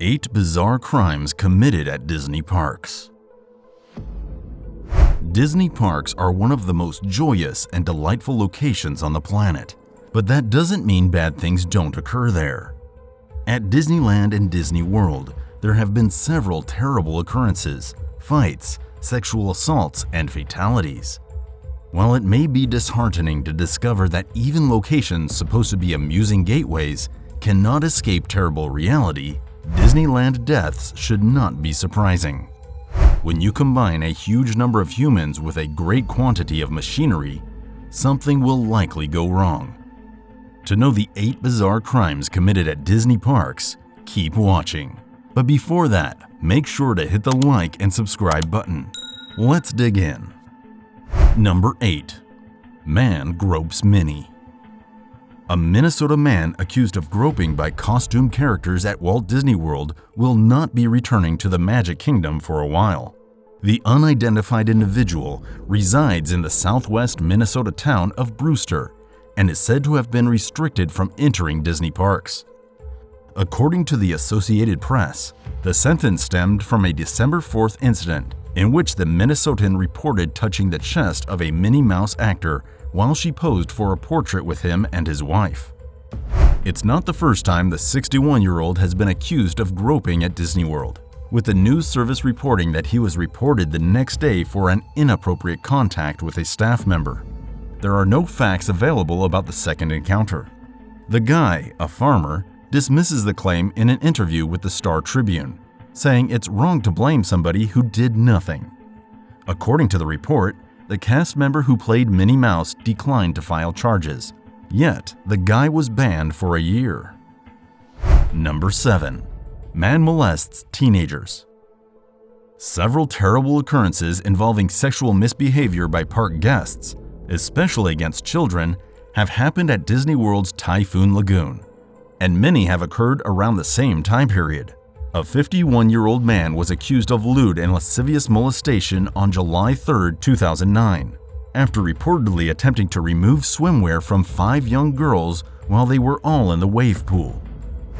8 bizarre crimes committed at Disney parks. Disney parks are one of the most joyous and delightful locations on the planet, but that doesn't mean bad things don't occur there. At Disneyland and Disney World, there have been several terrible occurrences, fights, sexual assaults, and fatalities. While it may be disheartening to discover that even locations supposed to be amusing gateways cannot escape terrible reality, Disneyland deaths should not be surprising. When you combine a huge number of humans with a great quantity of machinery, something will likely go wrong. To know the 8 bizarre crimes committed at Disney parks, keep watching. But before that, make sure to hit the like and subscribe button. Let's dig in. Number 8. Man gropes Minnie. A Minnesota man accused of groping by costume characters at Walt Disney World will not be returning to the Magic Kingdom for a while. The unidentified individual resides in the southwest Minnesota town of Brewster and is said to have been restricted from entering Disney parks. According to the Associated Press, the sentence stemmed from a December 4th incident in which the Minnesotan reported touching the chest of a Minnie Mouse actor while she posed for a portrait with him and his wife. It's not the first time the 61-year-old has been accused of groping at Disney World, with the news service reporting that he was reported the next day for an inappropriate contact with a staff member. There are no facts available about the second encounter. The guy, a farmer, dismisses the claim in an interview with the Star Tribune, saying it's wrong to blame somebody who did nothing. According to the report, the cast member who played Minnie Mouse declined to file charges, yet the guy was banned for a year. Number 7. Man molests teenagers. Several terrible occurrences involving sexual misbehavior by park guests, especially against children, have happened at Disney World's Typhoon Lagoon, and many have occurred around the same time period. A 51-year-old man was accused of lewd and lascivious molestation on July 3, 2009, after reportedly attempting to remove swimwear from 5 young girls while they were all in the wave pool.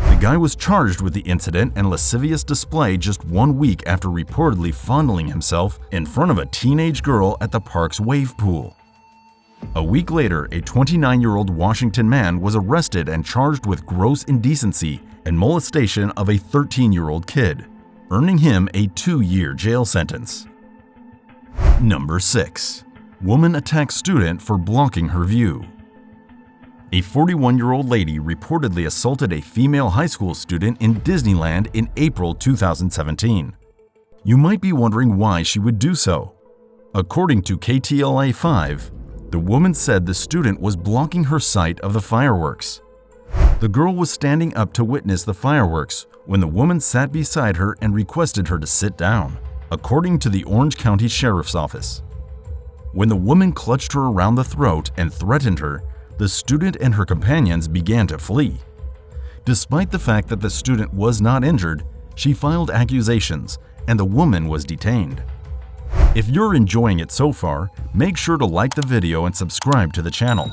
The guy was charged with the incident and lascivious display just 1 week after reportedly fondling himself in front of a teenage girl at the park's wave pool. A week later, a 29-year-old Washington man was arrested and charged with gross indecency and molestation of a 13-year-old kid, earning him a 2-year jail sentence. Number 6. Woman attacks student for blocking her view. A 41-year-old lady reportedly assaulted a female high school student in Disneyland in April 2017. You might be wondering why she would do so. According to KTLA 5, the woman said the student was blocking her sight of the fireworks. The girl was standing up to witness the fireworks when the woman sat beside her and requested her to sit down, according to the Orange County Sheriff's Office. When the woman clutched her around the throat and threatened her, the student and her companions began to flee. Despite the fact that the student was not injured, she filed accusations and the woman was detained. If you're enjoying it so far, make sure to like the video and subscribe to the channel.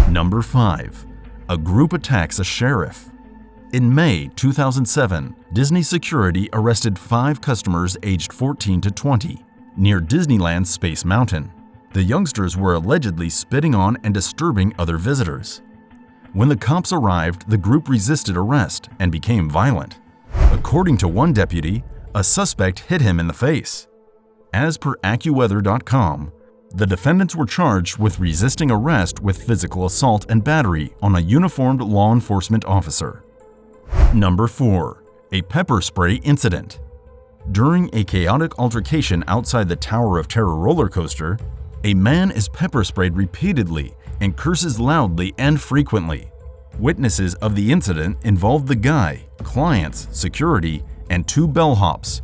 Number 5. A group attacks a sheriff. In May 2007, Disney security arrested 5 customers aged 14 to 20 near Disneyland's Space Mountain. The youngsters were allegedly spitting on and disturbing other visitors. When the cops arrived, the group resisted arrest and became violent. According to one deputy, a suspect hit him in the face. As per AccuWeather.com, the defendants were charged with resisting arrest with physical assault and battery on a uniformed law enforcement officer. Number 4. A pepper spray incident. During a chaotic altercation outside the Tower of Terror roller coaster, a man is pepper sprayed repeatedly and curses loudly and frequently. Witnesses of the incident involved the guy, clients, security, and 2 bellhops,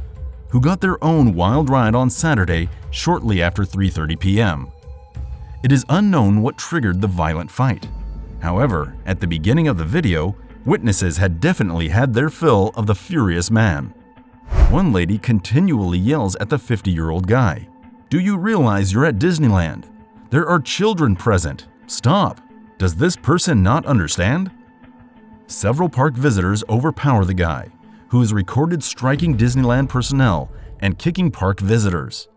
who got their own wild ride on Saturday shortly after 3:30 p.m. It is unknown what triggered the violent fight. However, at the beginning of the video, witnesses had definitely had their fill of the furious man. One lady continually yells at the 50-year-old guy, "Do you realize you're at Disneyland? There are children present. Stop. Does this person not understand?" Several park visitors overpower the guy, who is recorded striking Disneyland personnel and kicking park visitors.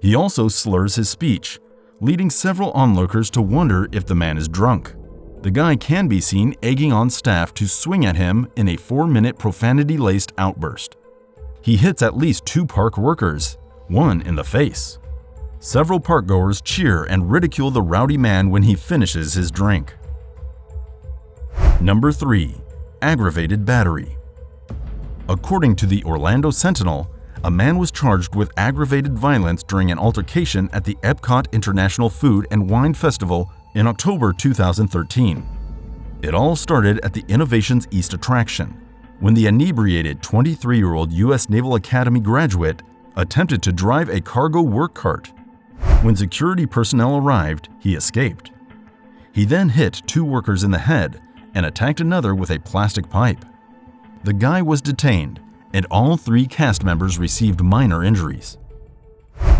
He also slurs his speech, leading several onlookers to wonder if the man is drunk. The guy can be seen egging on staff to swing at him in a 4-minute profanity-laced outburst. He hits at least 2 park workers, one in the face. Several parkgoers cheer and ridicule the rowdy man when he finishes his drink. Number 3. Aggravated battery. According to the Orlando Sentinel, a man was charged with aggravated violence during an altercation at the Epcot International Food and Wine Festival in October 2013. It all started at the Innovations East attraction, when the inebriated 23-year-old U.S. Naval Academy graduate attempted to drive a cargo work cart. When security personnel arrived, he escaped. He then hit 2 workers in the head and attacked another with a plastic pipe. The guy was detained, and all 3 cast members received minor injuries.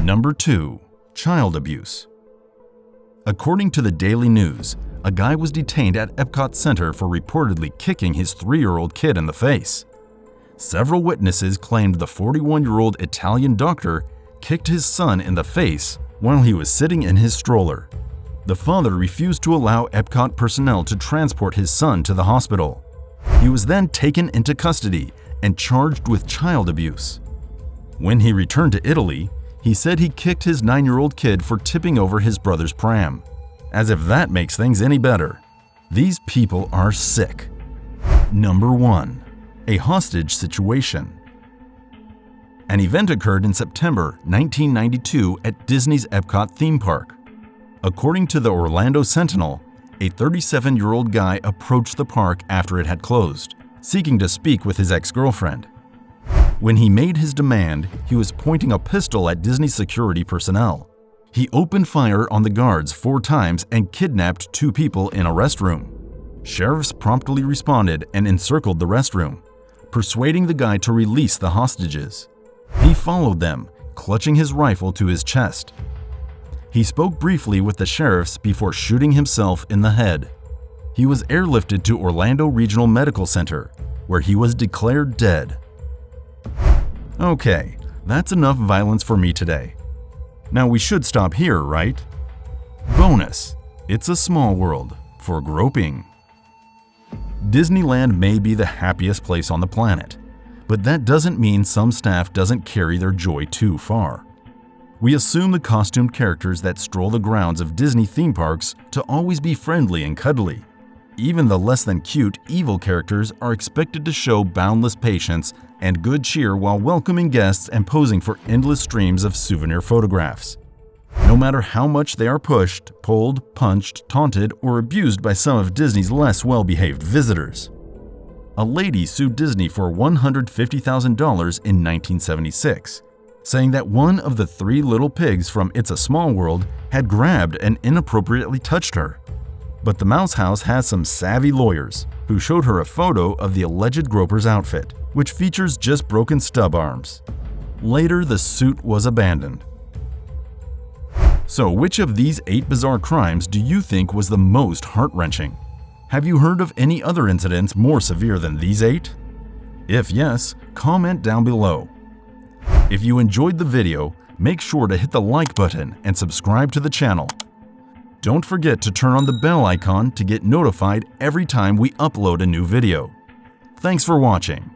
Number 2. Child abuse. According to the Daily News, a guy was detained at Epcot Center for reportedly kicking his 3-year-old kid in the face. Several witnesses claimed the 41-year-old Italian doctor kicked his son in the face while he was sitting in his stroller. The father refused to allow Epcot personnel to transport his son to the hospital. He was then taken into custody and charged with child abuse. When he returned to Italy, he said he kicked his 9-year-old kid for tipping over his brother's pram. As if that makes things any better. These people are sick. Number 1. A hostage situation. An event occurred in September 1992 at Disney's Epcot theme park. According to the Orlando Sentinel, a 37-year-old guy approached the park after it had closed, seeking to speak with his ex-girlfriend. When he made his demand, he was pointing a pistol at Disney security personnel. He opened fire on the guards 4 times and kidnapped 2 people in a restroom. Sheriffs promptly responded and encircled the restroom, persuading the guy to release the hostages. He followed them, clutching his rifle to his chest. He spoke briefly with the sheriffs before shooting himself in the head. He was airlifted to Orlando Regional Medical Center, where he was declared dead. Okay, that's enough violence for me today. Now we should stop here, right? Bonus: it's a small world for groping. Disneyland may be the happiest place on the planet, but that doesn't mean some staff doesn't carry their joy too far. We assume the costumed characters that stroll the grounds of Disney theme parks to always be friendly and cuddly. Even the less than cute evil characters are expected to show boundless patience and good cheer while welcoming guests and posing for endless streams of souvenir photographs. No matter how much they are pushed, pulled, punched, taunted, or abused by some of Disney's less well-behaved visitors. A lady sued Disney for $150,000 in 1976, saying that one of the 3 little pigs from It's a Small World had grabbed and inappropriately touched her. But the Mouse House has some savvy lawyers who showed her a photo of the alleged groper's outfit, which features just broken stub arms. Later, the suit was abandoned. So, which of these 8 bizarre crimes do you think was the most heart-wrenching? Have you heard of any other incidents more severe than these 8? If yes, comment down below. If you enjoyed the video, make sure to hit the like button and subscribe to the channel. Don't forget to turn on the bell icon to get notified every time we upload a new video. Thanks for watching.